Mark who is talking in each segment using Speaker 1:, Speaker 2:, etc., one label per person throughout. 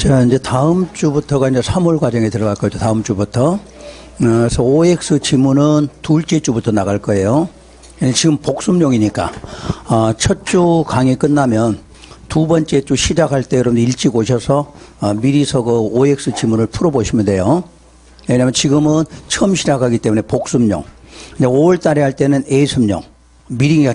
Speaker 1: 자, 이제 다음 주부터가 이제 3월 과정에 들어갈 거죠. 다음 주부터. 그래서 OX 지문은 둘째 주부터 나갈 거예요. 지금 복습용이니까. 첫 주 강의 끝나면 두 번째 주 시작할 때 여러분 일찍 오셔서 미리서 그 OX 지문을 풀어보시면 돼요. 왜냐하면 지금은 처음 시작하기 때문에 복습용. 5월 달에 할 때는 예습용. 미리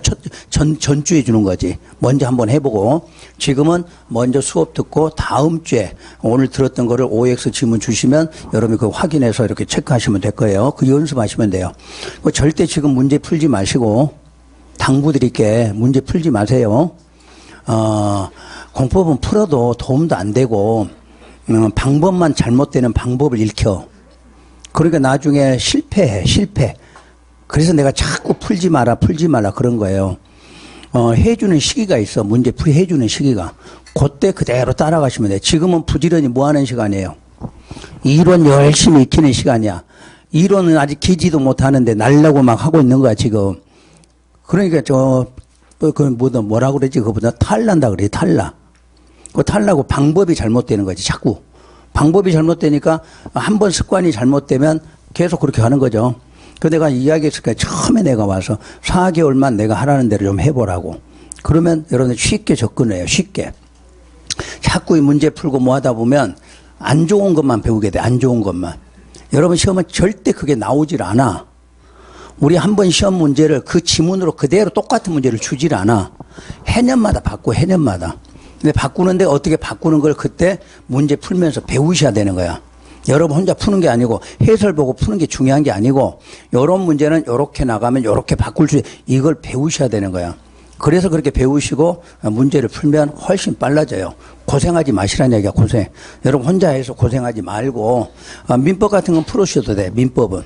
Speaker 1: 전주에 주는 거지. 먼저 한번 해보고, 지금은 먼저 수업 듣고 다음 주에 오늘 들었던 거를 OX 지문 주시면 여러분이 그 확인해서 이렇게 체크하시면 될 거예요. 그 연습하시면 돼요. 절대 지금 문제 풀지 마시고, 당부드릴게, 문제 풀지 마세요. 공법은 풀어도 도움도 안 되고, 방법만 잘못되는 방법을 읽혀. 그러니까 나중에 실패해. 그래서 내가 자꾸 풀지 마라 그런 거예요. 해주는 시기가 있어. 문제 풀이 해주는 시기가. 그때 그대로 따라가시면 돼. 지금은 부지런히 뭐 하는 시간이에요? 이론 열심히 익히는 시간이야. 이론은 아직 기지도 못 하는데 날라고 막 하고 있는 거야, 지금. 그러니까 뭐라 그러지? 그거보다 탈난다 그래, 탈나. 그 탈나고 방법이 잘못되는 거지, 자꾸. 방법이 잘못되니까 한번 습관이 잘못되면 계속 그렇게 하는 거죠. 그 내가 이야기했을 거야. 처음에 내가 와서 4개월만 내가 하라는 대로 좀 해보라고. 그러면 여러분들 쉽게 접근해요. 쉽게. 자꾸 이 문제 풀고 뭐 하다 보면 안 좋은 것만 배우게 돼. 안 좋은 것만. 여러분 시험은 절대 그게 나오질 않아. 우리 한 번 시험 문제를 그 지문으로 그대로 똑같은 문제를 주질 않아. 해년마다 바꿔, 해년마다. 근데 바꾸는데 어떻게 바꾸는 걸 그때 문제 풀면서 배우셔야 되는 거야. 여러분 혼자 푸는 게 아니고 해설 보고 푸는 게 중요한 게 아니고 이런 문제는 이렇게 나가면 이렇게 바꿀 수 이걸 배우셔야 되는 거야. 그래서 그렇게 배우시고 문제를 풀면 훨씬 빨라져요. 고생하지 마시라는 얘기야. 고생. 여러분 혼자 해서 고생하지 말고 민법 같은 건 풀으셔도 돼. 민법은.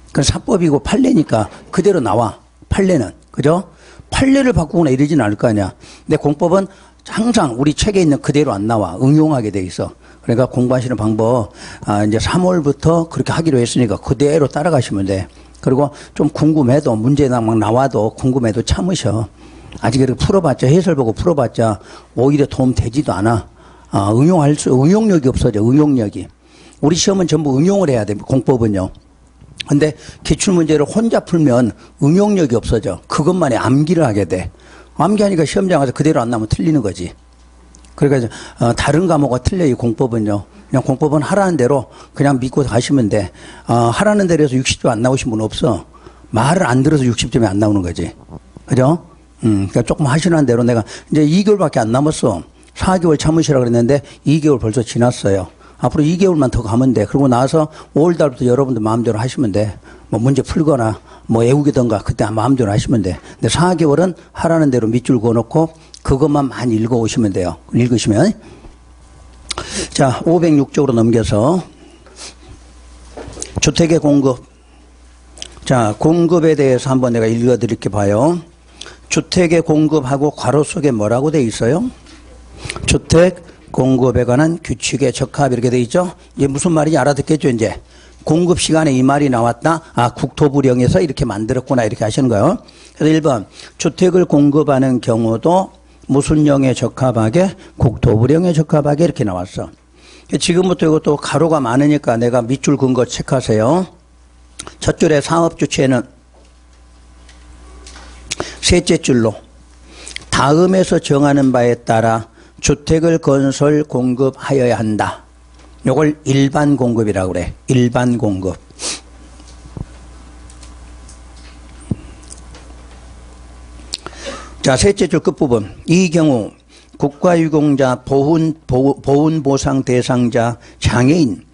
Speaker 1: 그건 사법이고 판례니까 그대로 나와. 판례는. 그죠? 판례를 바꾸거나 이러진 않을 거 아니야. 근데 공법은 항상 우리 책에 있는 그대로 안 나와. 응용하게 돼 있어. 그러니까 공부하시는 방법, 이제 3월부터 그렇게 하기로 했으니까 그대로 따라가시면 돼. 그리고 좀 궁금해도, 문제나 막 나와도 궁금해도 참으셔. 아직 이렇게 풀어봤자, 해설 보고 풀어봤자 오히려 도움 되지도 않아. 응용력이 없어져, 응용력이. 우리 시험은 전부 응용을 해야 돼, 공법은요. 근데 기출문제를 혼자 풀면 응용력이 없어져. 그것만에 암기를 하게 돼. 암기하니까 시험장 가서 그대로 안 나오면 틀리는 거지. 그러니까 다른 과목과 틀려. 이 공법은요. 그냥 공법은 하라는 대로 그냥 믿고 가시면 돼. 하라는 대로 해서 60점 안 나오신 분 없어. 말을 안 들어서 60점이 안 나오는 거지. 그죠? 그러니까 조금 하시라는 대로 내가 이제 2개월밖에 안 남았어. 4개월 참으시라 그랬는데 2개월 벌써 지났어요. 앞으로 2개월만 더 가면 돼. 그러고 나서 5월달부터 여러분들 마음대로 하시면 돼. 뭐 문제 풀거나 뭐 외우기던가 그때 마음대로 하시면 돼. 근데 4개월은 하라는 대로 밑줄 그어놓고 그것만 많이 읽어오시면 돼요. 읽으시면. 자, 506쪽으로 넘겨서 주택의 공급. 자, 공급에 대해서 한번 내가 읽어드릴게 봐요. 주택의 공급하고 괄호 속에 뭐라고 돼 있어요? 주택 공급에 관한 규칙의 적합 이렇게 돼 있죠? 이게 무슨 말인지 알아듣겠죠, 이제? 공급 시간에 이 말이 나왔다. 국토부령에서 이렇게 만들었구나. 이렇게 하시는 거예요. 그래서 1번, 주택을 공급하는 경우도 무슨 령에 적합하게? 국토부령에 적합하게 이렇게 나왔어. 지금부터 이것도 가로가 많으니까 내가 밑줄 긋은 거 체크하세요. 첫 줄에 사업 주체는 셋째 줄로 다음에서 정하는 바에 따라 주택을 건설 공급하여야 한다. 요걸 일반 공급이라고 그래. 일반 공급. 자, 셋째 줄 끝부분. 이 경우 국가유공자, 보훈보상 대상자, 장애인,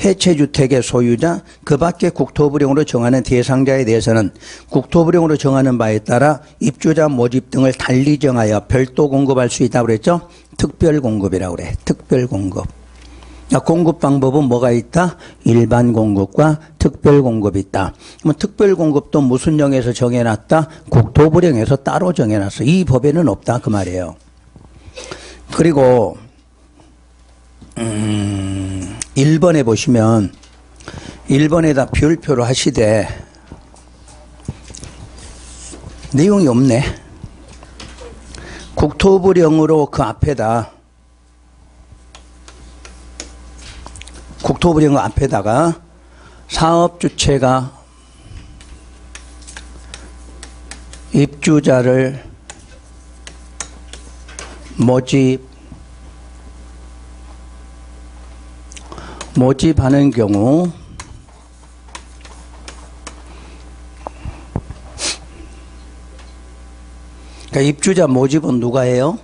Speaker 1: 해체주택의 소유자, 그 밖에 국토부령으로 정하는 대상자에 대해서는 국토부령으로 정하는 바에 따라 입주자 모집 등을 달리 정하여 별도 공급할 수 있다고 그랬죠? 특별공급이라고 그래. 특별공급. 공급 방법은 뭐가 있다? 일반 공급과 특별 공급이 있다. 그러면 특별 공급도 무슨 령에서 정해놨다? 국토부령에서 따로 정해놨어. 이 법에는 없다 그 말이에요. 그리고 1번에 보시면 1번에다 별표를 하시되 내용이 없네. 국토부령으로 그 앞에다 국토부령 앞에다가 사업주체가 입주자를 모집하는 경우 그러니까 입주자 모집은 누가 해요?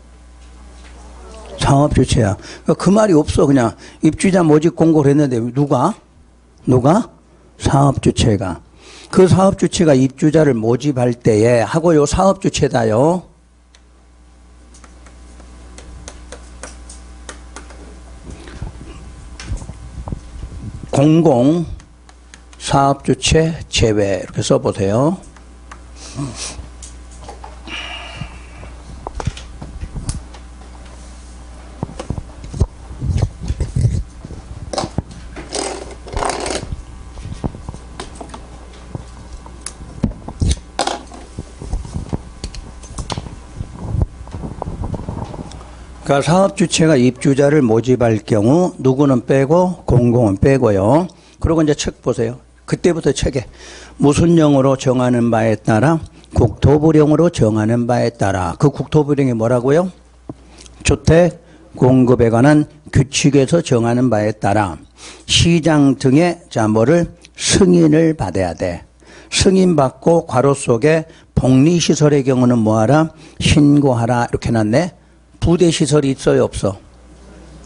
Speaker 1: 사업주체야. 그 말이 없어. 그냥 입주자 모집 공고를 했는데 누가? 사업주체가. 그 사업주체가 입주자를 모집할 때에 하고 요 사업주체다요. 공공 사업주체 제외 이렇게 써보세요. 그러니까 사업주체가 입주자를 모집할 경우 누구는 빼고 공공은 빼고요. 그리고 이제 책 보세요. 그때부터 책에 무슨 령으로 정하는 바에 따라 국토부령으로 정하는 바에 따라 그 국토부령이 뭐라고요? 주택 공급에 관한 규칙에서 정하는 바에 따라 시장 등의 뭐를 승인을 받아야 돼. 승인받고 괄호 속에 복리시설의 경우는 뭐하라? 신고하라 이렇게 해놨네. 부대시설이 있어요? 없어?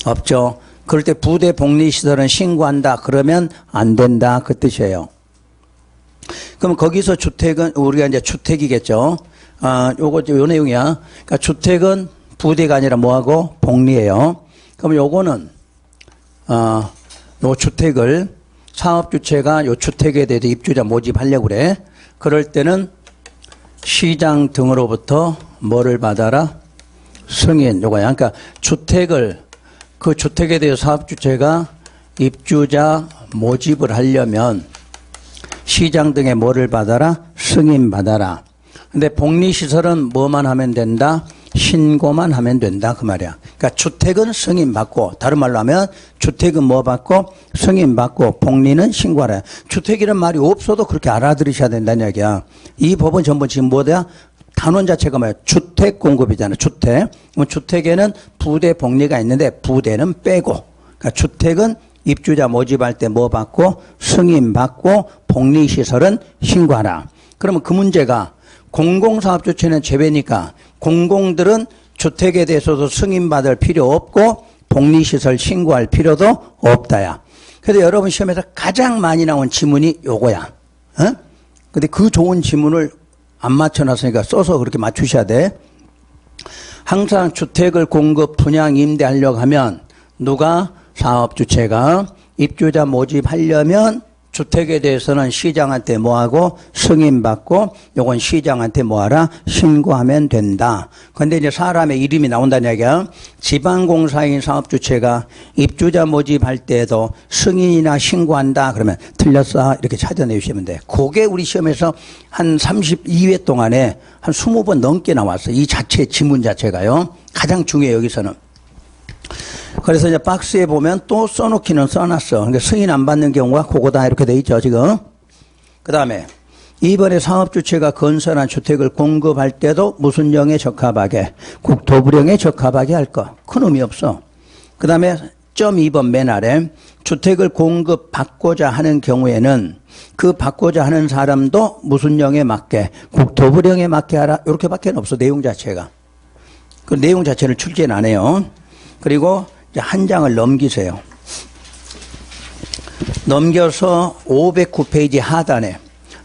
Speaker 1: 없죠. 그럴 때 부대 복리시설은 신고한다. 그러면 안 된다. 그 뜻이에요. 그럼 거기서 주택은, 우리가 이제 주택이겠죠. 요 내용이야. 그러니까 주택은 부대가 아니라 뭐하고? 복리예요. 그럼 요거는, 요 주택을 사업주체가 요 주택에 대해서 입주자 모집하려고 그래. 그럴 때는 시장 등으로부터 뭐를 받아라? 승인, 요거야. 그러니까 주택을, 그 주택에 대해서 사업주체가 입주자 모집을 하려면 시장 등의 뭐를 받아라? 승인 받아라. 근데 복리시설은 뭐만 하면 된다? 신고만 하면 된다. 그 말이야. 그러니까 주택은 승인 받고, 다른 말로 하면 주택은 뭐 받고? 승인 받고, 복리는 신고하라. 주택이란 말이 없어도 그렇게 알아들으셔야 된다는 이야기야. 이 법은 전부 지금 뭐야? 단원 자체가 뭐야? 주택 공급이잖아. 주택. 주택에는 부대 복리가 있는데 부대는 빼고. 그러니까 주택은 입주자 모집할 때 뭐 받고? 승인 받고 복리시설은 신고하라. 그러면 그 문제가 공공사업주체는 제외니까 공공들은 주택에 대해서도 승인받을 필요 없고 복리시설 신고할 필요도 없다야. 그래서 여러분 시험에서 가장 많이 나온 지문이 요거야. 근데 그 좋은 지문을 안 맞춰놨으니까 써서 그렇게 맞추셔야 돼. 항상 주택을 공급, 분양, 임대하려고 하면 누가? 사업주체가 입주자 모집하려면 주택에 대해서는 시장한테 뭐하고? 승인받고 요건 시장한테 뭐하라? 신고하면 된다. 그런데 이제 사람의 이름이 나온다는 얘기야. 지방공사인 사업주체가 입주자 모집할 때에도 승인이나 신고한다. 그러면 틀렸어. 이렇게 찾아내주시면 돼. 그게 우리 시험에서 한 32회 동안에 한 20번 넘게 나왔어. 이 자체, 지문 자체가요. 가장 중요해요, 여기서는. 그래서 이제 박스에 보면 또 써놓기는 써놨어. 그러니까 승인 안 받는 경우가 그거다 이렇게 돼 있죠, 지금. 그 다음에 이번에 사업주체가 건설한 주택을 공급할 때도 무슨 령에 적합하게? 국토부령에 적합하게 할 거. 큰 의미 없어. 그 다음에 점 2번 맨 아래 주택을 공급받고자 하는 경우에는 그 받고자 하는 사람도 무슨 령에 맞게? 국토부령에 맞게 하라. 이렇게밖에 없어, 내용 자체가. 그 내용 자체를 출제는 안 해요. 그리고 한 장을 넘기세요. 넘겨서 509페이지 하단에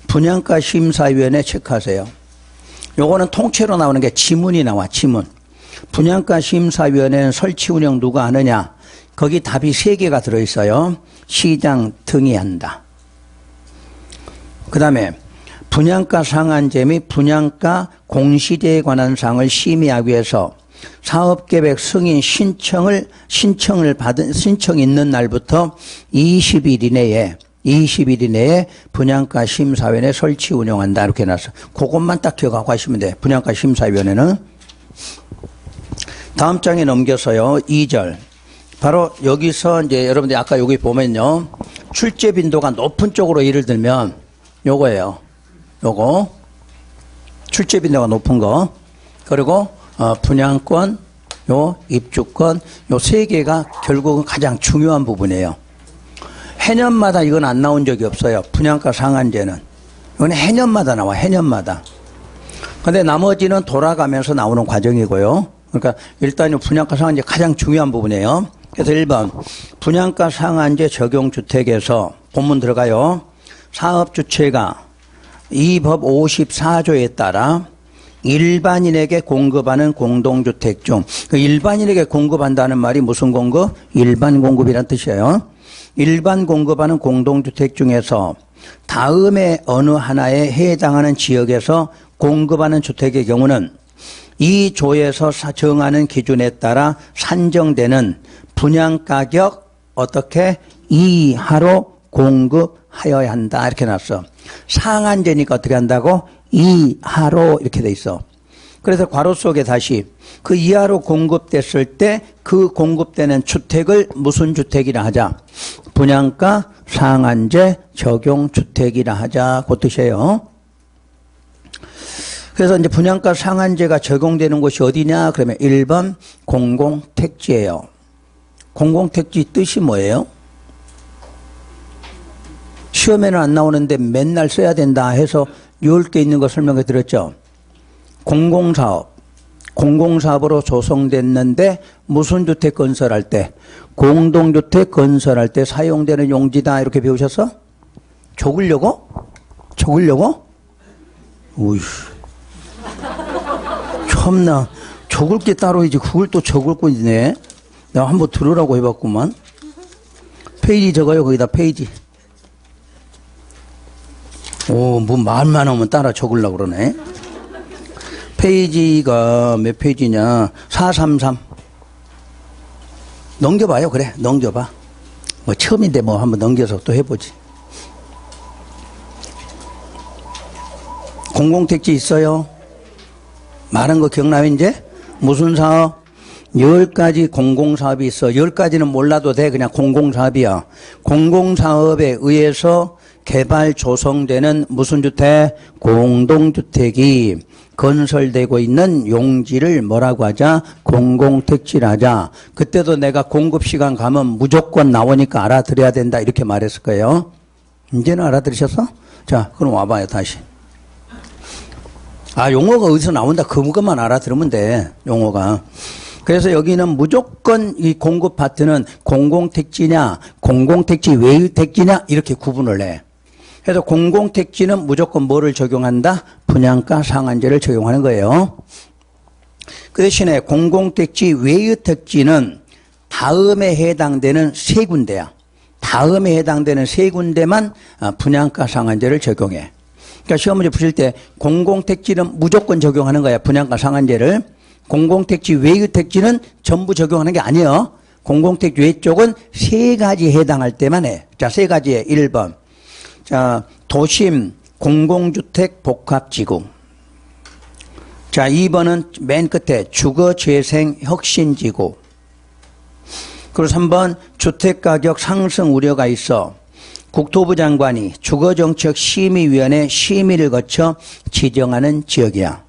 Speaker 1: 분양가 심사위원회 체크하세요. 요거는 통째로 나오는 게 지문이 나와, 지문. 분양가 심사위원회는 설치 운영 누가 하느냐? 거기 답이 3개가 들어있어요. 시장 등이 한다. 그 다음에 분양가 상한제 및 분양가 공시제에 관한 사항을 심의하기 위해서 사업계획 승인 신청을 받은, 신청 있는 날부터 20일 이내에 분양가 심사위원회 설치 운영한다. 이렇게 해놨어. 그것만 딱 기억하고 하시면 돼. 분양가 심사위원회는. 다음 장에 넘겨서요. 2절. 바로 여기서 이제 여러분들이 아까 여기 보면요. 출제 빈도가 높은 쪽으로 예를 들면 요거예요. 요거. 출제 빈도가 높은 거. 그리고 분양권, 요 입주권, 요 세 개가 결국은 가장 중요한 부분이에요. 해년마다 이건 안 나온 적이 없어요. 분양가 상한제는. 이건 해년마다 나와, 해년마다. 근데 나머지는 돌아가면서 나오는 과정이고요. 그러니까 일단 분양가 상한제 가장 중요한 부분이에요. 그래서 1번 분양가 상한제 적용 주택에서 본문 들어가요. 사업주체가 이 법 54조에 따라 일반인에게 공급하는 공동주택 중, 그 일반인에게 공급한다는 말이 무슨 공급? 일반 공급이란 뜻이에요. 일반 공급하는 공동주택 중에서 다음에 어느 하나에 해당하는 지역에서 공급하는 주택의 경우는 이 조에서 정하는 기준에 따라 산정되는 분양가격 어떻게 이하로 공급하여야 한다 이렇게 놨어. 상한제니까 어떻게 한다고? 이하로 이렇게 돼 있어. 그래서 괄호 속에 다시 그 이하로 공급됐을 때 그 공급되는 주택을 무슨 주택이라 하자? 분양가 상한제 적용 주택이라 하자 그 뜻이에요. 그래서 이제 분양가 상한제가 적용되는 곳이 어디냐? 그러면 1번 공공택지예요. 공공택지 뜻이 뭐예요? 시험에는 안 나오는데 맨날 써야 된다 해서 10개 있는 거 설명해 드렸죠. 공공사업. 공공사업으로 조성됐는데 무슨 주택 건설할 때? 공동주택 건설할 때 사용되는 용지다 이렇게 배우셨어? 적으려고? 적으려고? 우이씨. 참나 적을 게 따로 이제 그걸 또 적을 거 있네. 내가 한번 들으라고 해봤구만. 페이지 적어요. 거기다 페이지. 오, 뭐 말만 하면 따라 적으려고 그러네. 페이지가 몇 페이지냐? 433. 넘겨봐요. 그래, 넘겨봐. 뭐 처음인데 뭐 한번 넘겨서 또 해보지. 공공택지 있어요? 말한 거 기억나요, 이제? 무슨 사업? 10가지 공공사업이 있어. 10가지는 몰라도 돼. 그냥 공공사업이야. 공공사업에 의해서 개발 조성되는 무슨 주택? 공동주택이 건설되고 있는 용지를 뭐라고 하자? 공공택지라 하자. 그때도 내가 공급시간 가면 무조건 나오니까 알아들어야 된다 이렇게 말했을 거예요. 이제는 알아들으셨어? 자, 그럼 와봐요 다시. 아, 용어가 어디서 나온다 그것만 알아들으면 돼. 용어가. 그래서 여기는 무조건 이 공급 파트는 공공택지냐 공공택지 외의 택지냐 이렇게 구분을 해. 그래서 공공택지는 무조건 뭐를 적용한다? 분양가 상한제를 적용하는 거예요. 그 대신에 공공택지 외의 택지는 다음에 해당되는 세 군데야. 다음에 해당되는 세 군데만 분양가 상한제를 적용해. 그러니까 시험 문제 푸실 때 공공택지는 무조건 적용하는 거야. 분양가 상한제를. 공공택지 외의 택지는 전부 적용하는 게 아니에요. 공공택지 외 쪽은 세 가지 해당할 때만 해. 자, 세 가지에 1번. 자, 도심 공공주택 복합지구. 자, 2번은 맨 끝에 주거재생 혁신지구. 그리고 3번 주택가격 상승 우려가 있어 국토부 장관이 주거정책심의위원회 심의를 거쳐 지정하는 지역이야.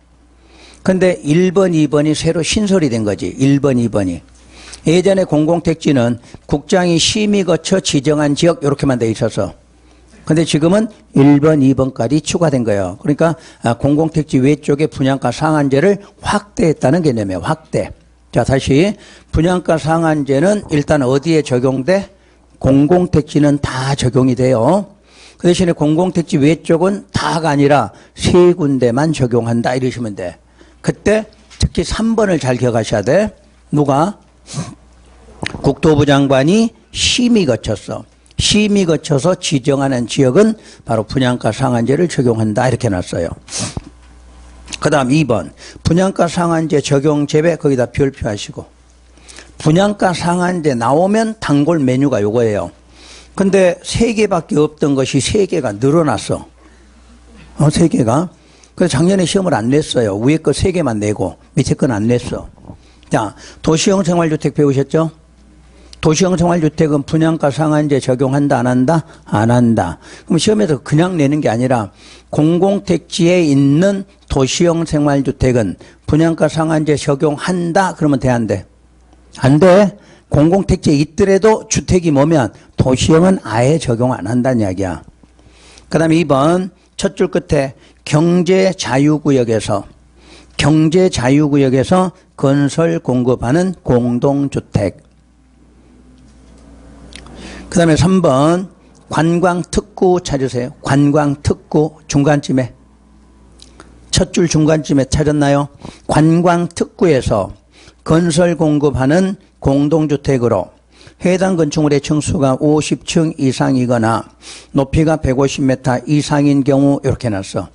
Speaker 1: 근데 1번, 2번이 새로 신설이 된 거지. 1번, 2번이. 예전에 공공택지는 국장이 심의 거쳐 지정한 지역 이렇게만 돼 있어서. 근데 지금은 1번, 2번까지 추가된 거예요. 그러니까 공공택지 외쪽의 분양가 상한제를 확대했다는 개념이에요. 확대. 자, 다시 분양가 상한제는 일단 어디에 적용돼? 공공택지는 다 적용이 돼요. 그 대신에 공공택지 외쪽은 다가 아니라 세 군데만 적용한다 이러시면 돼. 그때 특히 3번을 잘 기억하셔야 돼. 누가? 국토부 장관이 심의 거쳤어. 심의 거쳐서 지정하는 지역은 바로 분양가 상한제를 적용한다 이렇게 놨어요. 그 다음 2번 분양가 상한제 적용 제외 거기다 별표하시고 분양가 상한제 나오면 단골 메뉴가 요거예요. 근데 3개밖에 없던 것이 3개가 늘어났어. 3개가. 그래서 작년에 시험을 안 냈어요. 위에 거 3개만 내고 밑에 건 안 냈어. 자, 도시형 생활주택 배우셨죠? 도시형 생활주택은 분양가 상한제 적용한다, 안 한다? 안 한다. 그럼 시험에서 그냥 내는 게 아니라 공공택지에 있는 도시형 생활주택은 분양가 상한제 적용한다? 그러면 돼, 안 돼? 안 돼. 공공택지에 있더라도 주택이 뭐면 도시형은 아예 적용 안 한다는 이야기야. 그 다음에 2번 첫 줄 끝에 경제자유구역에서 건설 공급하는 공동주택. 그 다음에 3번 관광특구 찾으세요. 관광특구 중간쯤에 첫 줄 중간쯤에 찾았나요? 관광특구에서 건설 공급하는 공동주택으로 해당 건축물의 층수가 50층 이상이거나 높이가 150m 이상인 경우 이렇게 놨어.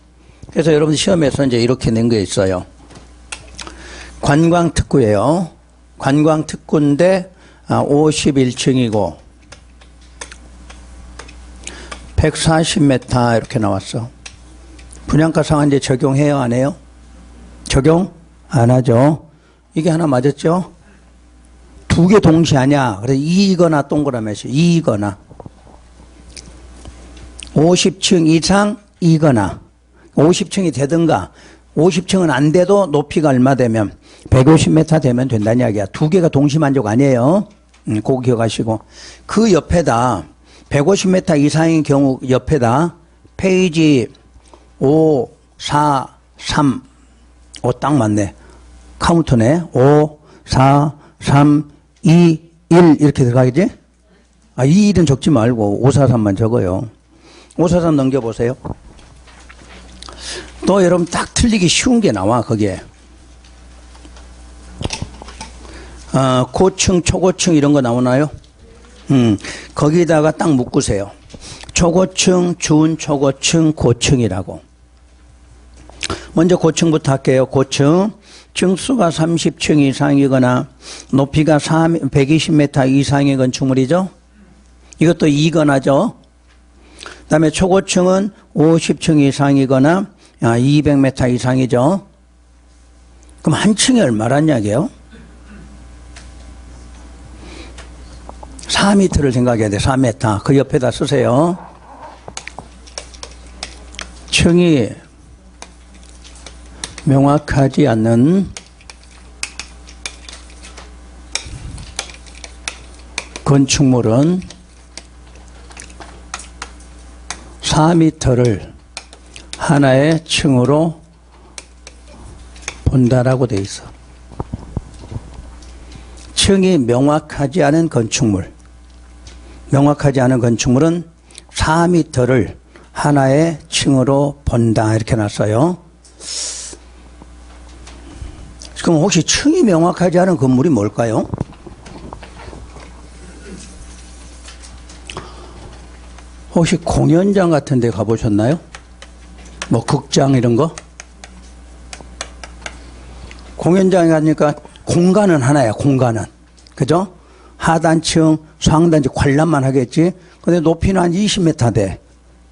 Speaker 1: 그래서 여러분 시험에서 이제 이렇게 낸 게 있어요. 관광특구예요. 관광특구인데 51층이고 140m 이렇게 나왔어. 분양가 상한제 적용해요, 안 해요? 적용 안 하죠. 이게 하나 맞았죠? 두 개 동시에 하냐? 그래서 이거나 동그라미에서 이거나 50층 이상 이거나 50층이 되든가 50층은 안 돼도 높이가 얼마 되면 150m 되면 된다는 이야기야. 두 개가 동시 만족 아니에요. 그거 기억하시고 그 옆에다 150m 이상인 경우 옆에다 페이지 5, 4, 3 딱 맞네. 카운터네. 5, 4, 3, 2, 1 이렇게 들어가겠지? 2, 1은 적지 말고 5, 4, 3만 적어요. 5, 4, 3 넘겨보세요. 또 여러분 딱 틀리기 쉬운 게 나와 거기에. 고층, 초고층 이런 거 나오나요? 거기다가 딱 묶으세요. 초고층, 준초고층, 고층이라고. 먼저 고층부터 할게요. 고층. 층수가 30층 이상이거나 높이가 120m 이상의 건축물이죠. 이것도 이거나죠. 그 다음에 초고층은 50층 이상이거나 200m 이상이죠. 그럼 한 층이 얼마란 이야기예요? 4m를 생각해야 돼. 4m. 그 옆에다 쓰세요. 층이 명확하지 않는 건축물은 4m를 하나의 층으로 본다라고 돼 있어. 층이 명확하지 않은 건축물. 명확하지 않은 건축물은 4m를 하나의 층으로 본다. 이렇게 놨어요. 그럼 혹시 층이 명확하지 않은 건물이 뭘까요? 혹시 공연장 같은 데 가보셨나요? 뭐 극장 이런 거? 공연장에 가니까 공간은 하나야, 공간은. 그죠? 하단층, 상단층 관람만 하겠지? 근데 높이는 한 20m 돼.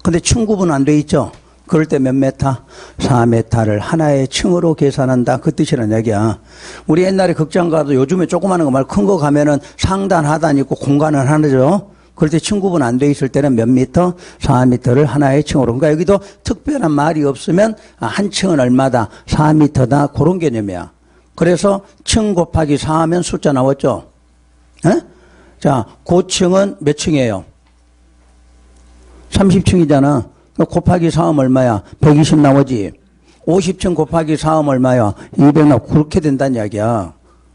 Speaker 1: 근데 층 구분 안 돼 있죠? 그럴 때 몇 메타? 4m를 하나의 층으로 계산한다. 그 뜻이란 얘기야. 우리 옛날에 극장 가도 요즘에 조그마한 거 말고 큰 거 가면은 상단, 하단 있고 공간은 하나죠? 그럴 때 층 구분 안 돼 있을 때는 몇 미터? 4m를 하나의 층으로. 그러니까 여기도 특별한 말이 없으면 한 층은 얼마다? 4m다. 그런 개념이야. 그래서 층 곱하기 4 하면 숫자 나왔죠? 에? 자, 고층은 몇 층이에요? 30층이잖아. 곱하기 4 하면 얼마야? 120 나오지. 50층 곱하기 4 하면 얼마야? 200 나오고. 그렇게 된다는 이야기야.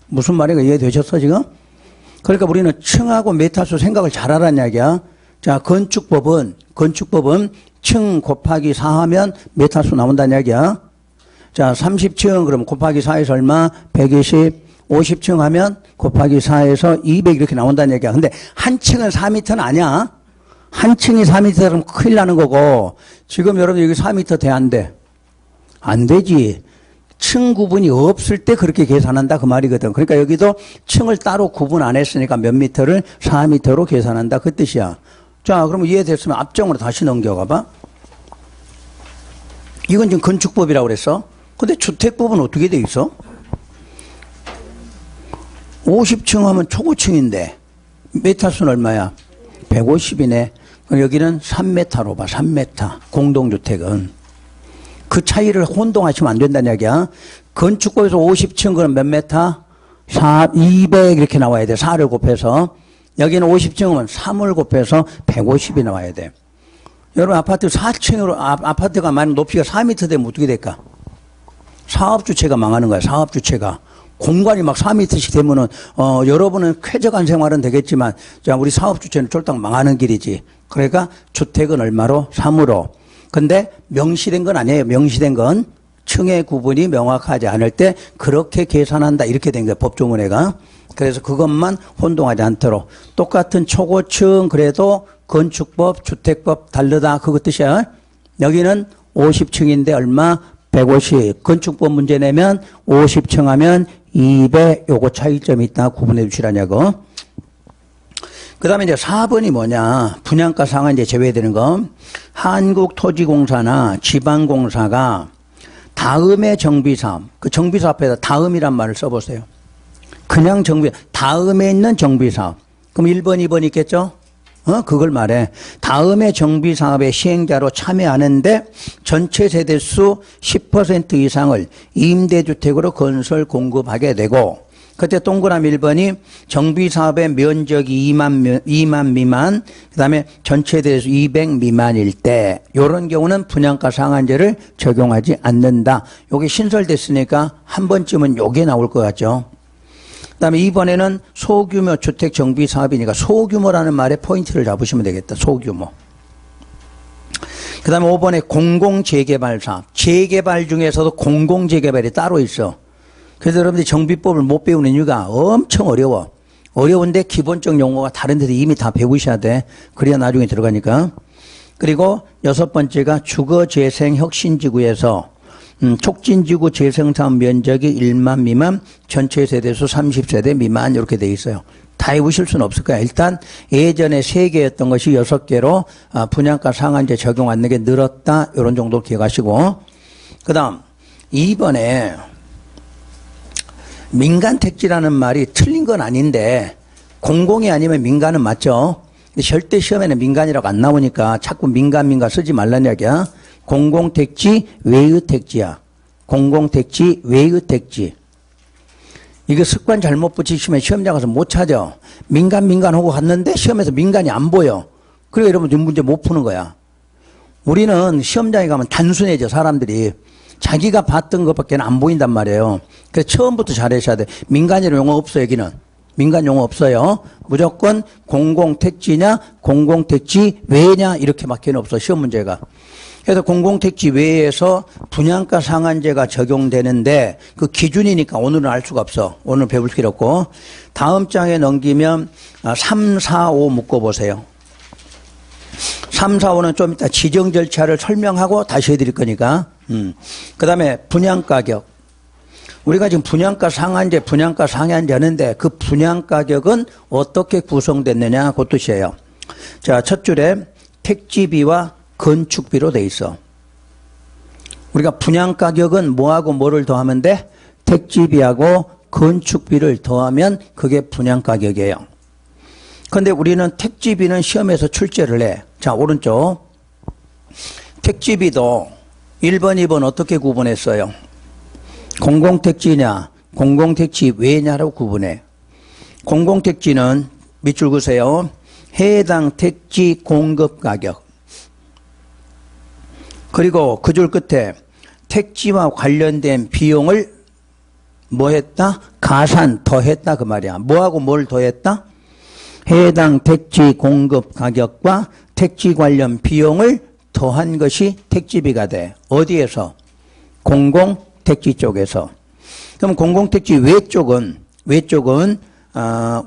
Speaker 1: 무슨 말인가 이해되셨어 지금? 그러니까 우리는 층하고 메타수 생각을 잘하라는 이야기야. 자, 건축법은 층 곱하기 4 하면 메타수 나온다는 이야기야. 자, 30층 그럼 곱하기 4에서 얼마? 120. 50층 하면 곱하기 4에서 200 이렇게 나온다는 얘기야. 근데 한 층은 4m는 아니야. 한 층이 4m면 큰일 나는 거고, 지금 여러분 여기 4m 돼, 안 돼? 안 되지. 층 구분이 없을 때 그렇게 계산한다 그 말이거든. 그러니까 여기도 층을 따로 구분 안 했으니까 몇 미터를 4m로 계산한다 그 뜻이야. 자, 그럼 이해됐으면 앞정으로 다시 넘겨가 봐. 이건 지금 건축법이라고 그랬어. 근데 주택법은 어떻게 돼 있어? 50층 하면 초고층인데 메타수는 얼마야? 150이네. 여기는 3m로 봐. 3m. 공동주택은. 그 차이를 혼동하시면 안 된다는 이야기야. 건축법에서 50층 그럼 몇 메타? 200 이렇게 나와야 돼. 4를 곱해서. 여기는 50층은 3을 곱해서 150이 나와야 돼. 여러분 아파트 4층으로 아파트가 만약 높이가 4m 되면 어떻게 될까? 사업주체가 망하는 거야. 사업주체가. 공간이 막 4m씩 되면은 여러분은 쾌적한 생활은 되겠지만 자 우리 사업주체는 쫄딱 망하는 길이지. 그러니까 주택은 얼마로? 3으로. 근데 명시된 건 아니에요. 명시된 건 층의 구분이 명확하지 않을 때 그렇게 계산한다 이렇게 된 거예요. 법조문회가. 그래서 그것만 혼동하지 않도록 똑같은 초고층 그래도 건축법, 주택법 다르다 그거 뜻이야. 여기는 50층인데 얼마? 150. 건축법 문제 내면 50층 하면 200 요거 차이점이 있다 구분해 주시라냐고. 그 다음에 이제 4번이 뭐냐. 분양가 상한제 제외되는 거. 한국토지공사나 지방공사가 다음의 정비사업. 그 정비사업 앞에다 다음이란 말을 써보세요. 그냥 정비, 다음에 있는 정비사업. 그럼 1번, 2번 있겠죠? 그걸 말해. 다음에 정비사업의 시행자로 참여하는데 전체 세대수 10% 이상을 임대주택으로 건설 공급하게 되고 그때 동그라미 1번이 정비사업의 면적이 2만 미만 그 다음에 전체 세대수 200 미만일 때 이런 경우는 분양가 상한제를 적용하지 않는다. 요게 신설됐으니까 한 번쯤은 요게 나올 것 같죠. 그 다음에 이번에는 소규모 주택 정비 사업이니까 소규모라는 말에 포인트를 잡으시면 되겠다. 소규모. 그 다음에 5번에 공공재개발 사업. 재개발 중에서도 공공재개발이 따로 있어. 그래서 여러분들이 정비법을 못 배우는 이유가 엄청 어려워. 어려운데 기본적 용어가 다른 데도 이미 다 배우셔야 돼. 그래야 나중에 들어가니까. 그리고 6번째가 주거재생혁신지구에서 촉진지구 재생사업 면적이 1만 미만, 전체 세대수 30세대 미만 이렇게 돼 있어요. 다 해보실 수는 없을 거야. 일단 예전에 3개였던 것이 6개로 분양가 상한제 적용 안 되게 늘었다. 이런 정도 기억하시고. 그 다음 2번에 민간택지라는 말이 틀린 건 아닌데 공공이 아니면 민간은 맞죠. 근데 절대 시험에는 민간이라고 안 나오니까 자꾸 민간 쓰지 말란 이야기야. 공공택지 외의 택지야. 공공택지 외의 택지. 이거 습관 잘못 붙이시면 시험장 가서 못 찾아. 민간 하고 갔는데 시험에서 민간이 안 보여. 그래 여러분 문제 못 푸는 거야. 우리는 시험장에 가면 단순해져 사람들이. 자기가 봤던 것밖에 안 보인단 말이에요. 그래서 처음부터 잘하셔야 돼. 민간이라는 용어 없어 여기는. 민간 용어 없어요. 무조건 공공택지냐 공공택지 외냐 이렇게밖에 없어 시험 문제가. 그래서 공공택지 외에서 분양가 상한제가 적용되는데 그 기준이니까 오늘은 알 수가 없어. 오늘 배울 필요 없고. 다음 장에 넘기면 3, 4, 5 묶어보세요. 3, 4, 5는 좀 이따 지정 절차를 설명하고 다시 해드릴 거니까. 그 다음에 분양가격. 우리가 지금 분양가 상한제 하는데 그 분양가격은 어떻게 구성됐느냐 그 뜻이에요. 자, 첫 줄에 택지비와 건축비로 돼 있어. 우리가 분양가격은 뭐하고 뭐를 더하면 돼? 택지비하고 건축비를 더하면 그게 분양가격이에요. 그런데 우리는 택지비는 시험에서 출제를 해. 자, 오른쪽. 택지비도 1번, 2번 어떻게 구분했어요? 공공택지냐, 공공택지 외냐라고 구분해. 공공택지는 밑줄 그으세요. 해당 택지 공급가격. 그리고 그 줄 끝에 택지와 관련된 비용을 뭐 했다? 가산 더했다 그 말이야. 뭐하고 뭘 더했다? 해당 택지 공급 가격과 택지 관련 비용을 더한 것이 택지비가 돼. 어디에서? 공공택지 쪽에서. 그럼 공공택지 외쪽은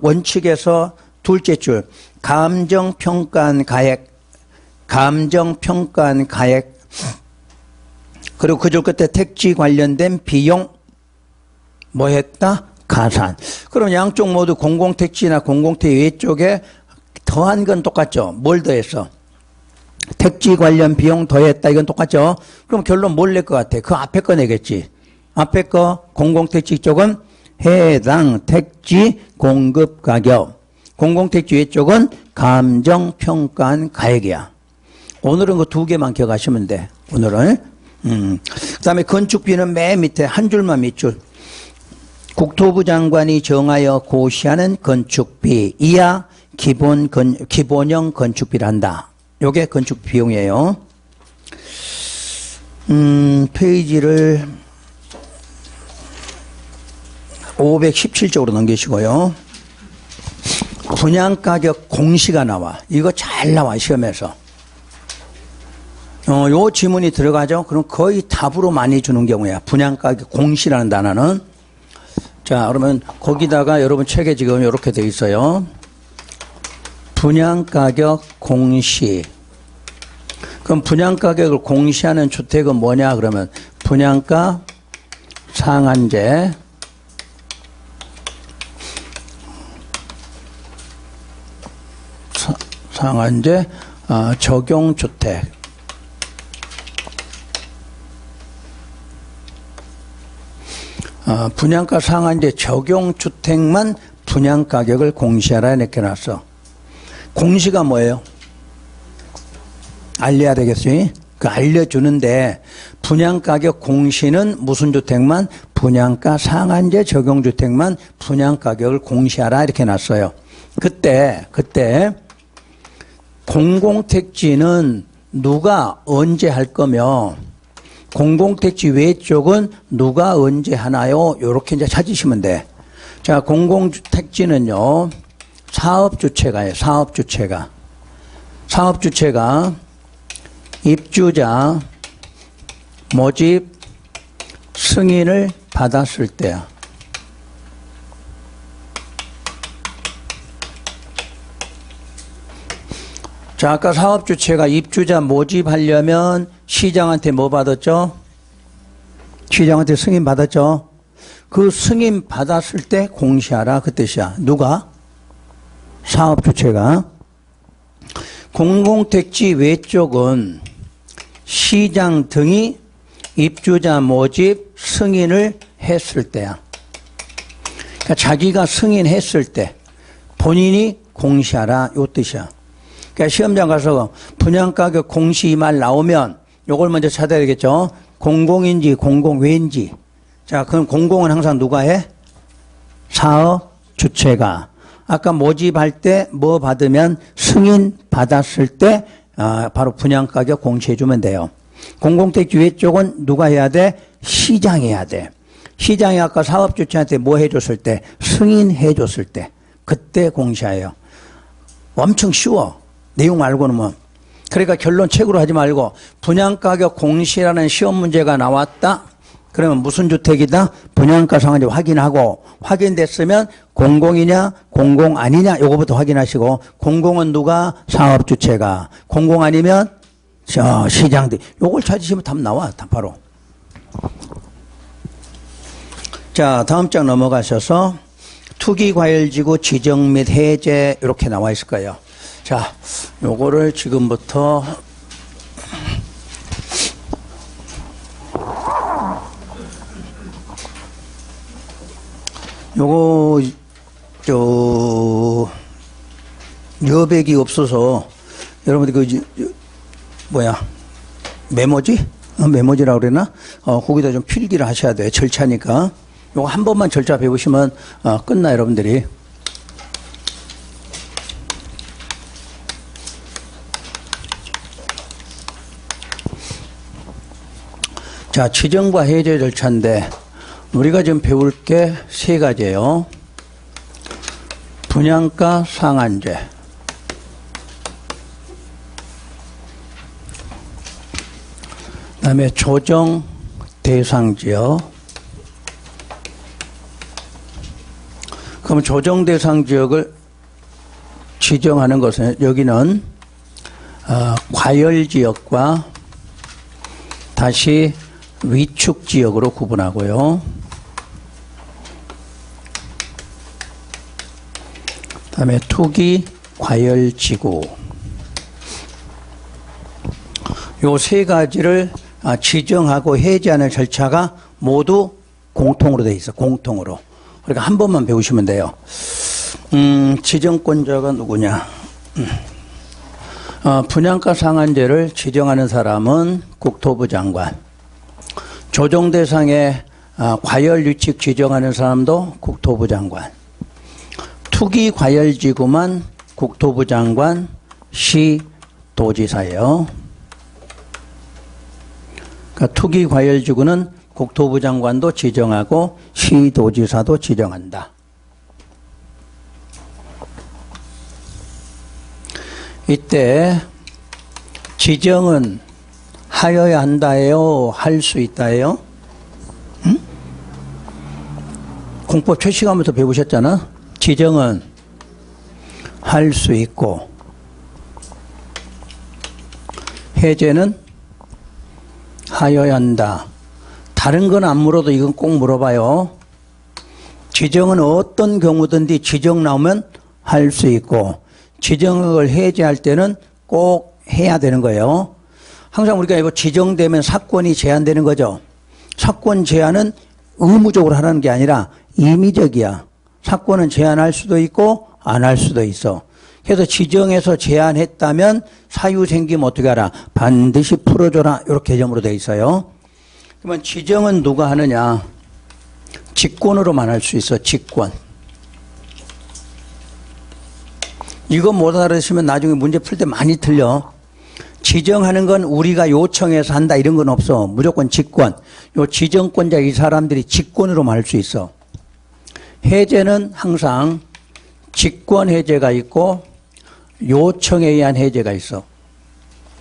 Speaker 1: 원칙에서 둘째 줄 감정평가한 가액 그리고 그 줄 끝에 택지 관련된 비용 뭐 했다? 가산. 그럼 양쪽 모두 공공택지나 공공택지 외쪽에 더한 건 똑같죠? 뭘 더했어? 택지 관련 비용 더했다. 이건 똑같죠? 그럼 결론 뭘 낼 것 같아? 그 앞에 거 내겠지. 앞에 거 공공택지 쪽은 해당 택지 공급 가격. 공공택지 외쪽은 감정, 평가한 가액이야. 오늘은 그 두 개만 기억하시면 돼. 오늘은. 그 다음에 건축비는 맨 밑에 한 줄만 밑줄. 국토부 장관이 정하여 고시하는 건축비 이하 기본형 건축비란다. 요게 건축 비용이에요. 페이지를 517쪽으로 넘기시고요. 분양가격 공시가 나와. 이거 잘 나와 시험에서. 요 지문이 들어가죠. 그럼 거의 답으로 많이 주는 경우야. 분양가격 공시라는 단어는. 자, 그러면 거기다가 여러분 책에 지금 이렇게 되어 있어요. 분양가격 공시. 그럼 분양가격을 공시하는 주택은 뭐냐? 그러면 분양가 상한제, 상한제 적용주택. 분양가 상한제 적용주택만 분양가격을 공시하라 이렇게 놨어. 공시가 뭐예요? 알려야 되겠어요? 그 알려주는데 분양가격 공시는 무슨 주택만? 분양가 상한제 적용주택만 분양가격을 공시하라 이렇게 놨어요. 그때 공공택지는 누가 언제 할 거며 공공택지 외쪽은 누가 언제 하나요? 요렇게 이제 찾으시면 돼. 자, 공공택지는요, 사업주체가예요, 사업주체가. 사업주체가 입주자 모집 승인을 받았을 때야. 자, 아까 사업주체가 입주자 모집하려면 시장한테 뭐 받았죠? 시장한테 승인 받았죠? 그 승인 받았을 때 공시하라 그 뜻이야. 누가? 사업주체가. 공공택지 외쪽은 시장 등이 입주자 모집 승인을 했을 때야. 그러니까 자기가 승인했을 때 본인이 공시하라 요 뜻이야. 그러니까 시험장 가서 분양가격 공시 이 말 나오면 요걸 먼저 찾아야 되겠죠. 공공인지 공공외인지. 자, 그럼 공공은 항상 누가 해? 사업 주체가. 아까 모집할 때 뭐 받으면 승인 받았을 때 바로 분양가격 공시해주면 돼요. 공공택지 외쪽은 누가 해야 돼? 시장이 해야 돼. 시장이 아까 사업주체한테 뭐 해줬을 때? 승인해줬을 때. 그때 공시해요. 엄청 쉬워. 내용 알고는 뭐. 그러니까 결론 책으로 하지 말고 분양가격 공시라는 시험 문제가 나왔다. 그러면 무슨 주택이다? 분양가 상한제 확인하고 확인됐으면 공공이냐 공공 아니냐 요거부터 확인하시고 공공은 누가? 사업주체가. 공공 아니면 시장들. 요걸 찾으시면 답 나와. 답 바로. 자, 다음 장 넘어가셔서 투기과열지구 지정 및 해제 이렇게 나와 있을 거예요. 자, 요거를 지금부터 요거 여백이 없어서 여러분들 메모지? 메모지라고 그러나? 거기다 좀 필기를 하셔야 돼요. 절차니까. 요거 한 번만 절차 배우시면 끝나 여러분들이. 자, 지정과 해제 절차인데 우리가 지금 배울 게 세 가지예요. 분양가 상한제, 그다음에 조정 대상 지역. 그럼 조정 대상 지역을 지정하는 것은 여기는 과열 지역과 다시 위축 지역으로 구분하고요. 그다음에 투기 과열 지구. 요 세 가지를 지정하고 해제하는 절차가 모두 공통으로 돼 있어. 공통으로. 그러니까 한 번만 배우시면 돼요. 지정권자가 누구냐? 분양가 상한제를 지정하는 사람은 국토부 장관. 조정 대상에 과열 규칙 지정하는 사람도 국토부 장관. 투기 과열지구만 국토부 장관, 시 도지사예요. 그러니까 투기 과열지구는 국토부 장관도 지정하고 시 도지사도 지정한다. 이때 지정은 하여야 한다예요? 할 수 있다예요? 응? 공법 최시간부터 배우셨잖아. 지정은 할 수 있고 해제는 하여야 한다. 다른 건 안 물어도 이건 꼭 물어봐요. 지정은 어떤 경우든지 지정 나오면 할 수 있고 지정을 해제할 때는 꼭 해야 되는 거예요. 항상 우리가 이거 지정되면 사건이 제한되는 거죠. 사건 제한은 의무적으로 하라는 게 아니라 임의적이야. 사건은 제한할 수도 있고 안 할 수도 있어. 그래서 지정해서 제한했다면 사유 생기면 어떻게 하라? 반드시 풀어줘라. 이렇게 개념으로 되어 있어요. 그러면 지정은 누가 하느냐? 직권으로만 할 수 있어. 직권. 이거 못 알아듣으면 나중에 문제 풀 때 많이 틀려. 지정하는 건 우리가 요청해서 한다 이런 건 없어. 무조건 직권. 요 지정권자 이 사람들이 직권으로만 할 수 있어. 해제는 항상 직권 해제가 있고 요청에 의한 해제가 있어.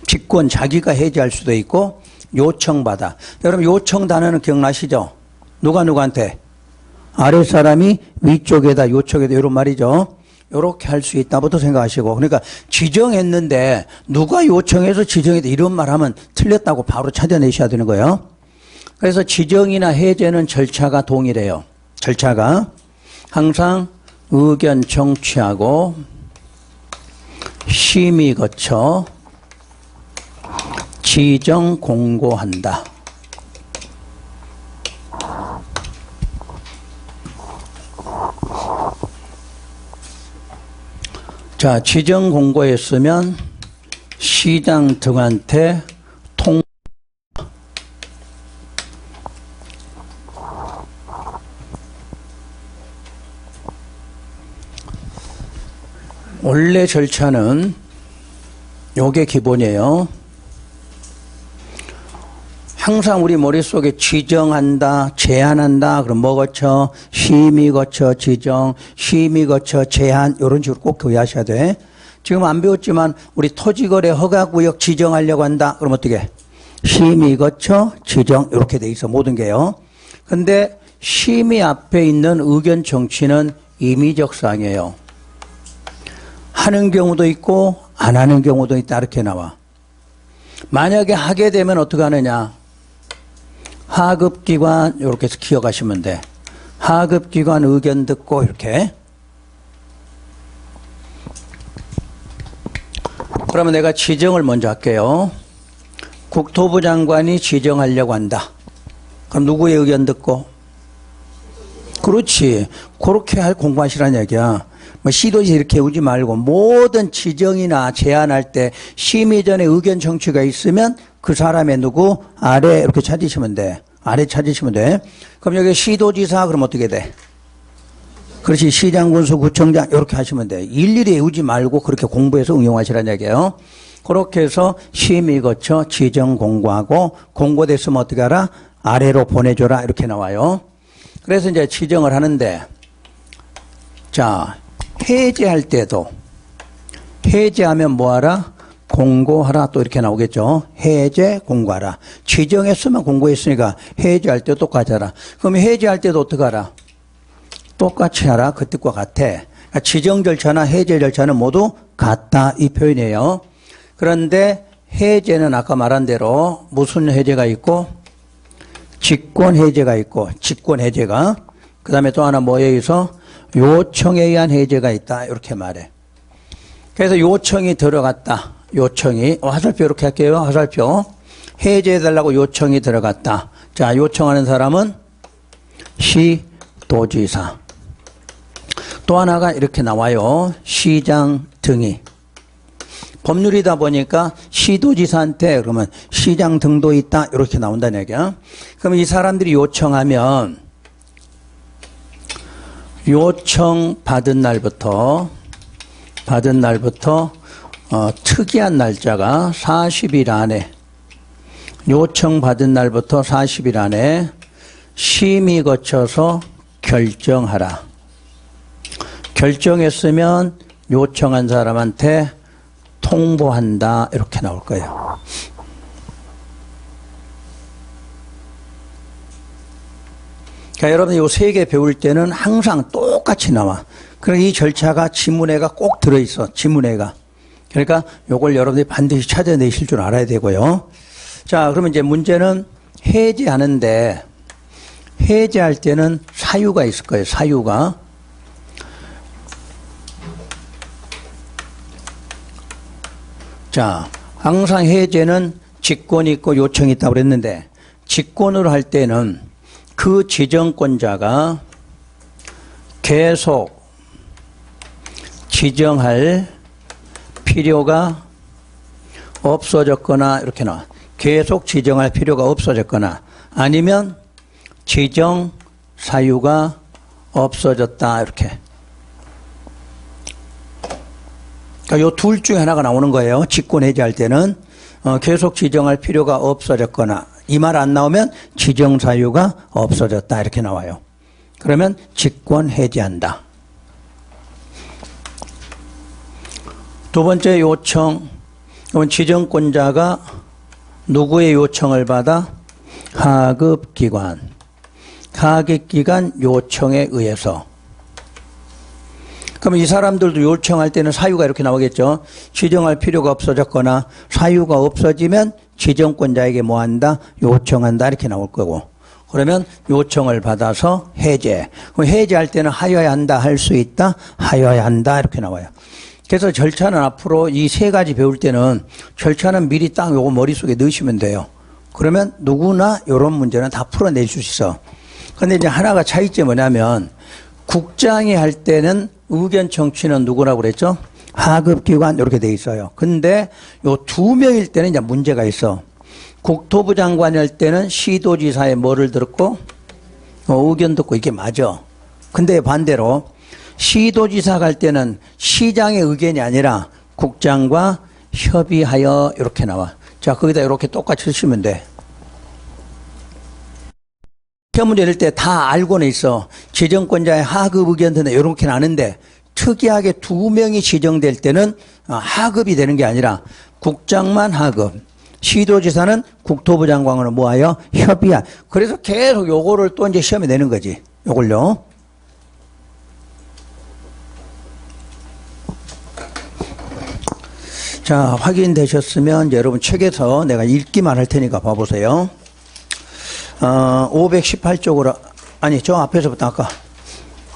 Speaker 1: 직권 자기가 해제할 수도 있고 요청받아. 여러분 요청 단어는 기억나시죠? 누가 누구한테? 아랫사람이 위쪽에다 요청에다 이런 말이죠. 이렇게 할 수 있다부터 생각하시고. 그러니까 지정했는데 누가 요청해서 지정했다 이런 말 하면 틀렸다고 바로 찾아내셔야 되는 거예요. 그래서 지정이나 해제는 절차가 동일해요. 절차가 항상 의견 청취하고 심의 거쳐 지정 공고한다. 자, 지정 공고했으면 시장 등한테 원래 절차는 요게 기본이에요. 항상 우리 머릿속에 지정한다, 제한한다, 그럼 뭐 거쳐? 심의 거쳐, 지정, 심의 거쳐, 제한, 이런 식으로 꼭 교의하셔야 돼. 지금 안 배웠지만 우리 토지거래 허가구역 지정하려고 한다. 그럼 어떻게? 심의 거쳐, 지정, 이렇게 돼 있어. 모든 게요. 근데 심의 앞에 있는 의견 정치는 임의적 사항이에요. 하는 경우도 있고 안 하는 경우도 있다. 이렇게 나와. 만약에 하게 되면 어떻게 하느냐? 하급기관 이렇게 해서 기억하시면 돼. 하급기관 의견 듣고 이렇게. 그러면 내가 지정을 먼저 할게요. 국토부 장관이 지정하려고 한다. 그럼 누구의 의견 듣고? 그렇지. 그렇게 할 공부하시라는 얘기야. 뭐 시도지 이렇게 오지 말고 모든 지정이나 제안할 때 심의 전에 의견 청취가 있으면 그 사람의 누구 아래 이렇게 찾으시면 돼. 아래 찾으시면 돼. 그럼 여기 시도지사 그럼 어떻게 돼? 그렇지. 시장, 군수, 구청장 이렇게 하시면 돼. 일일이 외우지 말고 그렇게 공부해서 응용하시라는 얘기예요. 그렇게 해서 심의 거쳐 지정 공고하고 공고됐으면 어떻게 하라? 아래로 보내줘라 이렇게 나와요. 그래서 이제 지정을 하는데 자 해제할 때도 해제하면 뭐하라? 공고하라 또 이렇게 나오겠죠. 해제 공고하라. 지정했으면 공고했으니까 해제할 때도 똑같이 하라. 그럼 해제할 때도 어떻게 하라? 똑같이 하라. 그 뜻과 같아. 그러니까 지정 절차나 해제 절차는 모두 같다 이 표현이에요. 그런데 해제는 아까 말한 대로 무슨 해제가 있고 직권 해제가 있고 직권 해제가 그 다음에 또 하나 뭐에 의해서 요청에 의한 해제가 있다 이렇게 말해. 그래서 요청이 들어갔다. 요청이 화살표 이렇게 할게요. 화살표 해제해달라고 요청이 들어갔다. 자 요청하는 사람은 시도지사. 또 하나가 이렇게 나와요. 시장 등이. 법률이다 보니까 시도지사한테 그러면 시장 등도 있다 이렇게 나온다는 얘기야. 그럼 이 사람들이 요청하면 요청 받은 날부터 특이한 날짜가 40일 안에 요청 받은 날부터 40일 안에 심의 거쳐서 결정하라. 결정했으면 요청한 사람한테 통보한다 이렇게 나올 거예요. 그러니까 여러분 이 세 개 배울 때는 항상 똑같이 나와. 그러니까 이 절차가 지문에가 꼭 들어있어. 지문에가. 그러니까 요걸 여러분들이 반드시 찾아내실 줄 알아야 되고요. 자, 그러면 이제 문제는 해제하는데 해제할 때는 사유가 있을 거예요. 사유가. 자, 항상 해제는 직권이 있고 요청이 있다고 그랬는데 직권으로 할 때는 그 지정권자가 계속 지정할 필요가 없어졌거나 이렇게 나와. 계속 지정할 필요가 없어졌거나 아니면 지정 사유가 없어졌다 이렇게. 그러니까 요 둘 중에 하나가 나오는 거예요. 직권 해제할 때는 계속 지정할 필요가 없어졌거나 이 말 안 나오면 지정 사유가 없어졌다 이렇게 나와요. 그러면 직권 해제한다. 두 번째 요청. 그러면 지정권자가 누구의 요청을 받아? 하급기관. 하급기관 요청에 의해서. 그럼 이 사람들도 요청할 때는 사유가 이렇게 나오겠죠. 지정할 필요가 없어졌거나 사유가 없어지면 지정권자에게 뭐 한다? 요청한다 이렇게 나올 거고. 그러면 요청을 받아서 해제. 그럼 해제할 때는 하여야 한다, 할 수 있다, 하여야 한다 이렇게 나와요. 그래서 절차는 앞으로 이 세 가지 배울 때는 절차는 미리 딱 요거 머릿속에 넣으시면 돼요. 그러면 누구나 이런 문제는 다 풀어낼 수 있어. 그런데 이제 하나가 차이점이 뭐냐면 국장이 할 때는 의견 청취는 누구라고 그랬죠? 하급기관 이렇게 돼 있어요. 근데 요 두 명일 때는 이제 문제가 있어. 국토부 장관이 할 때는 시도지사의 뭐를 들었고 의견 듣고 이게 맞아. 근데 반대로 시도지사가 할 때는 시장의 의견이 아니라 국장과 협의하여 이렇게 나와. 자, 거기다 이렇게 똑같이 쓰시면 돼. 시험 문제 낼 때 다 알고는 있어. 지정권자의 하급 의견 듣는 이렇게는 아는데 특이하게 두 명이 지정될 때는 하급이 되는 게 아니라 국장만 하급, 시도지사는 국토부 장관으로 모아요 협의하. 그래서 계속 요거를 또 이제 시험에 내는 거지. 요걸요. 자, 확인되셨으면 이제 여러분 책에서 내가 읽기만 할 테니까 봐보세요. 518쪽으로, 아니, 저 앞에서부터 아까,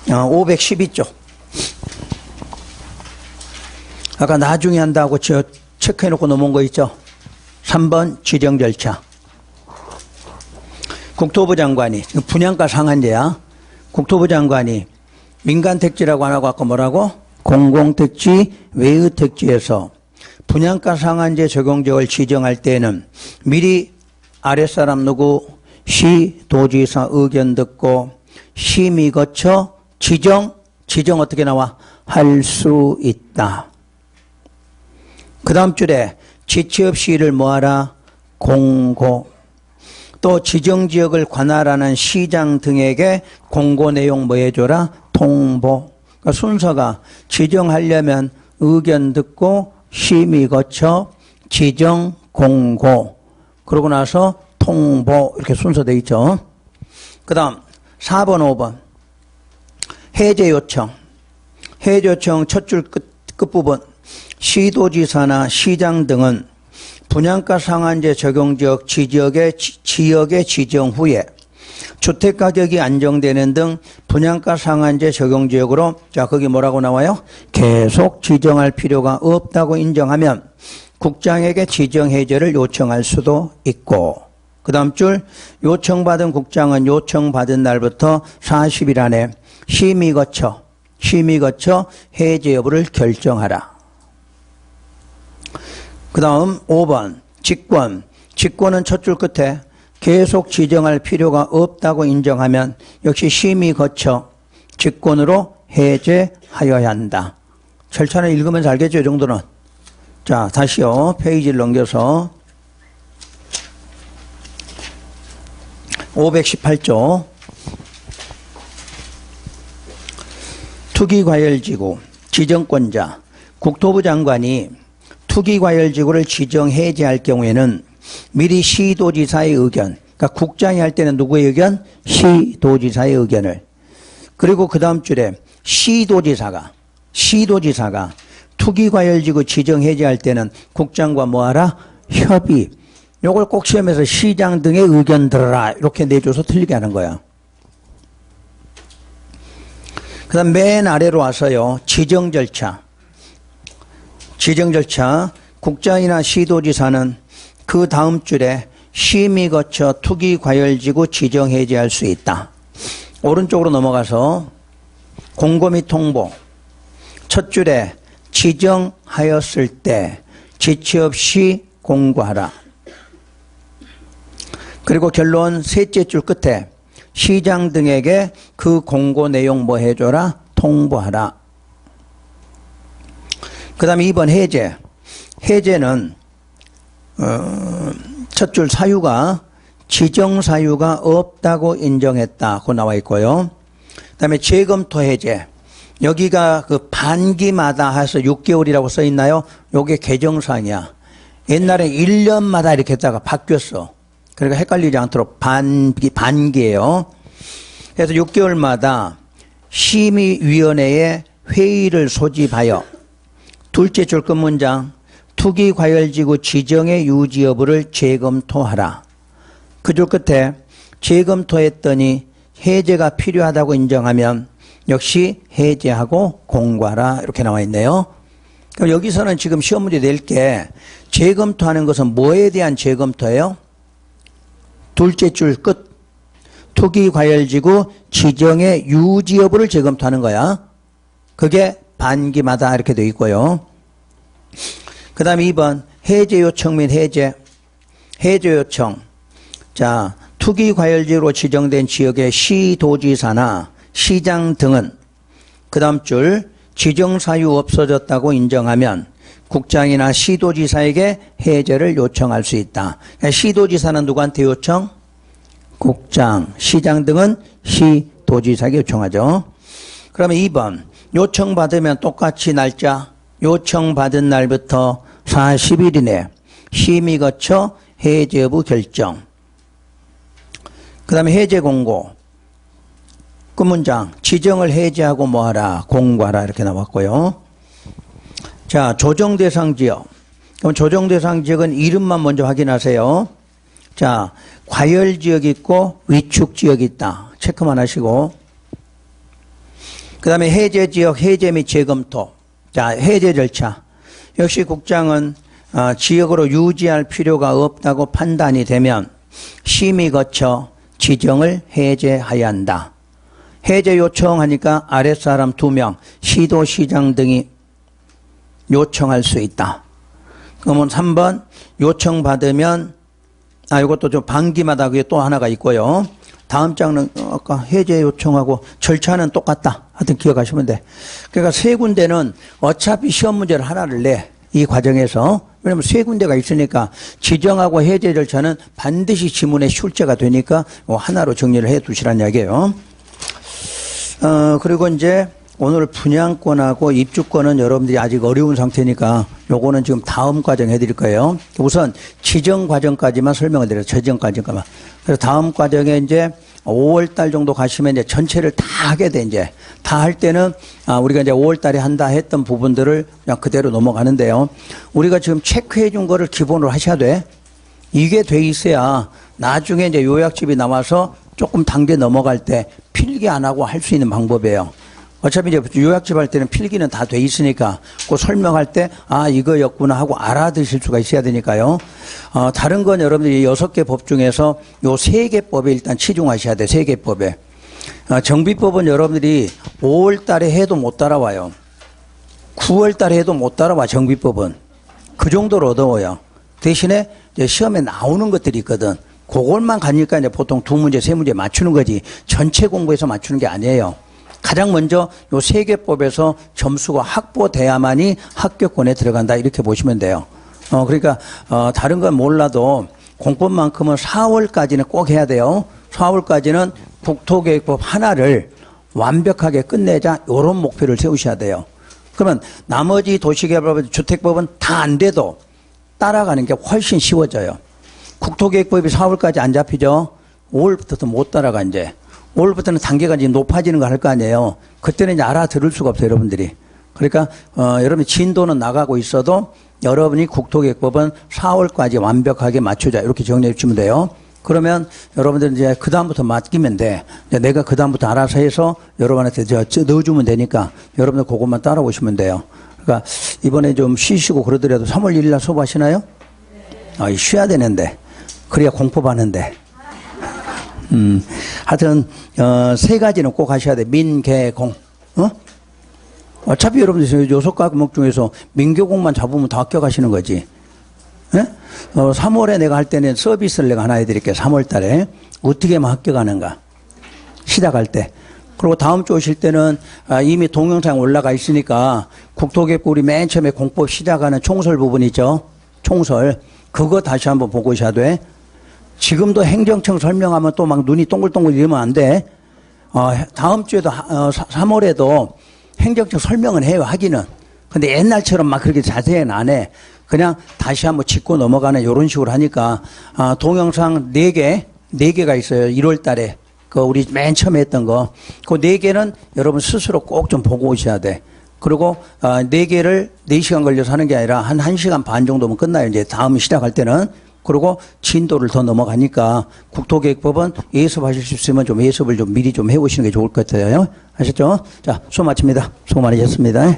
Speaker 1: 512쪽. 아까 나중에 한다고 저 체크해놓고 넘어온 거 있죠? 3번 지정 절차. 국토부 장관이, 분양가 상한제야. 국토부 장관이 민간택지라고 안 하고 아까 뭐라고? 공공택지, 외의택지에서 분양가 상한제 적용 지역을 지정할 때는 미리 아랫사람 누구 시도지사 의견 듣고 심의 거쳐 지정 어떻게 나와? 할 수 있다. 그 다음 줄에 지취업 시를 뭐하라? 공고. 또 지정지역을 관할하는 시장 등에게 공고 내용 뭐 해줘라? 통보. 그러니까 순서가 지정하려면 의견 듣고 심의 거쳐 지정 공고 그러고 나서 통보 이렇게 순서되어 있죠. 그 다음 4번 5번 해제 요청. 해제 요청 첫 줄 끝부분 시도지사나 시장 등은 분양가 상한제 적용지역 지역의 지정 후에 주택가격이 안정되는 등 분양가 상한제 적용지역으로 자 거기 뭐라고 나와요? 계속 지정할 필요가 없다고 인정하면 국장에게 지정 해제를 요청할 수도 있고 그 다음 줄 요청받은 국장은 요청받은 날부터 40일 안에 심의 거쳐 심의 거쳐 해제 여부를 결정하라. 그 다음 5번 직권. 직권은 첫 줄 끝에 계속 지정할 필요가 없다고 인정하면 역시 심의 거쳐 직권으로 해제하여야 한다. 절차는 읽으면서 알겠죠? 이 정도는. 자, 다시요. 페이지를 넘겨서 518조 투기과열지구 지정권자 국토부 장관이 투기과열지구를 지정 해제할 경우에는 미리 시도지사의 의견, 그러니까 국장이 할 때는 누구의 의견? 시도지사의 의견을. 그리고 그 다음 줄에 시도지사가 투기과열지구 지정 해제할 때는 국장과 뭐하라? 협의. 요걸 꼭 시험에서 시장 등의 의견 들어라 이렇게 내줘서 틀리게 하는 거야. 그 다음 맨 아래로 와서요. 지정 절차. 국장이나 시도지사는 그 다음 줄에 심의 거쳐 투기과열지구 지정 해제할 수 있다. 오른쪽으로 넘어가서 공고 및 통보. 첫 줄에 지정하였을 때 지체 없이 공고하라. 그리고 결론 셋째 줄 끝에 시장 등에게 그 공고 내용 뭐 해줘라? 통보하라. 그 다음에 2번 해제. 해제는 첫 줄 사유가 지정 사유가 없다고 인정했다고 나와 있고요. 그 다음에 재검토 해제. 여기가 그 반기마다 해서 6개월이라고 써 있나요? 요게 개정사항이야. 옛날에 1년마다 이렇게 했다가 바뀌었어. 그러니까 헷갈리지 않도록 반기예요. 그래서 6개월마다 심의위원회에 회의를 소집하여 둘째 줄 끝문장 투기과열지구 지정의 유지 여부를 재검토하라. 그 줄 끝에 재검토했더니 해제가 필요하다고 인정하면 역시 해제하고 공고하라 이렇게 나와 있네요. 그럼 여기서는 지금 시험 문제 낼 게 재검토하는 것은 뭐에 대한 재검토예요? 둘째 줄 끝. 투기과열지구 지정의 유지 여부를 재검토하는 거야. 그게 반기마다 이렇게 되어 있고요. 그 다음에 2번 해제 요청 및 해제 요청. 자, 투기과열지구로 지정된 지역의 시도지사나 시장 등은 그 다음 줄 지정사유 없어졌다고 인정하면 국장이나 시도지사에게 해제를 요청할 수 있다. 시도지사는 누구한테 요청? 국장, 시장 등은 시도지사에게 요청하죠. 그러면 2번 요청받으면 똑같이 날짜 요청받은 날부터 40일 이내 심의 거쳐 해제 여부 결정. 그 다음에 해제 공고. 끝문장 지정을 해제하고 뭐하라? 공고하라 이렇게 나왔고요. 자, 조정 대상 지역. 그럼 조정 대상 지역은 이름만 먼저 확인하세요. 자, 과열 지역이 있고 위축 지역이 있다. 체크만 하시고. 그 다음에 해제 지역 해제 및 재검토. 자, 해제 절차. 역시 국장은 지역으로 유지할 필요가 없다고 판단이 되면 심의 거쳐 지정을 해제해야 한다. 해제 요청하니까 아랫사람 2명, 시도시장 등이 요청할 수 있다. 그러면 3번 요청받으면 이것도 좀 반기마다 그게 또 하나가 있고요. 다음 장은 아까 해제 요청하고 절차는 똑같다. 하여튼 기억하시면 돼. 그러니까 세 군데는 어차피 시험 문제를 하나를 내. 이 과정에서. 왜냐면 세 군데가 있으니까 지정하고 해제 절차는 반드시 지문에 출제가 되니까 하나로 정리를 해 두시란 이야기예요. 그리고 이제 오늘 분양권하고 입주권은 여러분들이 아직 어려운 상태니까 요거는 지금 다음 과정 해드릴 거예요. 우선 지정 과정까지만 설명을 드려요. 지정 과정까지만. 그래서 다음 과정에 이제 5월 달 정도 가시면 이제 전체를 다 하게 돼, 이제. 다 할 때는, 우리가 이제 5월 달에 한다 했던 부분들을 그냥 그대로 넘어가는데요. 우리가 지금 체크해 준 거를 기본으로 하셔야 돼. 이게 돼 있어야 나중에 이제 요약집이 나와서 조금 단계 넘어갈 때 필기 안 하고 할 수 있는 방법이에요. 어차피 이제 요약집 할 때는 필기는 다 돼 있으니까 그 설명할 때 이거였구나 하고 알아두실 수가 있어야 되니까요. 다른 건 여러분들이 6개 법 중에서 요 3개 법에 일단 치중하셔야 돼. 3개 법에. 정비법은 여러분들이 5월 달에 해도 못 따라와요. 9월 달에 해도 못 따라와, 정비법은. 그 정도로 어려워요. 대신에 이제 시험에 나오는 것들이 있거든. 그걸만 가니까 이제 보통 2문제, 3문제 맞추는 거지. 전체 공부해서 맞추는 게 아니에요. 가장 먼저 요 세계법에서 점수가 확보돼야만이 합격권에 들어간다. 이렇게 보시면 돼요. 그러니까, 다른 건 몰라도 공법만큼은 4월까지는 꼭 해야 돼요. 4월까지는 국토계획법 하나를 완벽하게 끝내자. 요런 목표를 세우셔야 돼요. 그러면 나머지 도시개발법, 주택법은 다 안 돼도 따라가는 게 훨씬 쉬워져요. 국토계획법이 4월까지 안 잡히죠? 5월부터도 못 따라가, 이제. 5월부터는 단계가 이제 높아지는 거 할 거 아니에요. 그때는 이제 알아들을 수가 없어요, 여러분들이. 그러니까, 여러분 진도는 나가고 있어도 여러분이 국토계획법은 4월까지 완벽하게 맞추자. 이렇게 정리해 주시면 돼요. 그러면 여러분들 이제 그다음부터 맡기면 돼. 내가 그다음부터 알아서 해서 여러분한테 넣어주면 되니까 여러분들 그것만 따라오시면 돼요. 그러니까 이번에 좀 쉬시고 그러더라도 3월 1일 날 수업하시나요? 쉬어야 되는데. 그래야 공법하는데. 하여튼, 3가지는 꼭 하셔야 돼. 민, 계, 공. 어차피 여러분들 요소 과목 중에서 민교공만 잡으면 다 합격하시는 거지. 예? 3월에 내가 할 때는 서비스를 내가 하나 해드릴게요. 3월 달에. 어떻게 하면 합격하는가. 시작할 때. 그리고 다음 주 오실 때는 이미 동영상 올라가 있으니까 국토계획법 우리 맨 처음에 공법 시작하는 총설 부분 있죠. 총설. 그거 다시 한번 보고 오셔야 돼. 지금도 행정청 설명하면 또 막 눈이 동글동글 이러면 안 돼. 다음 주에도 3월에도 행정청 설명은 해요. 하기는. 근데 옛날처럼 막 그렇게 자세히는 안 해. 그냥 다시 한번 짚고 넘어가는 이런 식으로 하니까 동영상 4개가 있어요. 1월 달에 그 우리 맨 처음에 했던 거. 그 4개는 여러분 스스로 꼭 좀 보고 오셔야 돼. 그리고 4개를 4시간 걸려서 하는 게 아니라 한 1시간 반 정도면 끝나요. 이제 다음 시작할 때는. 그리고 진도를 더 넘어가니까 국토계획법은 예습하실 수 있으면 좀 예습을 좀 미리 좀 해보시는 게 좋을 것 같아요. 아셨죠? 자, 수업 마칩니다. 수고 많으셨습니다.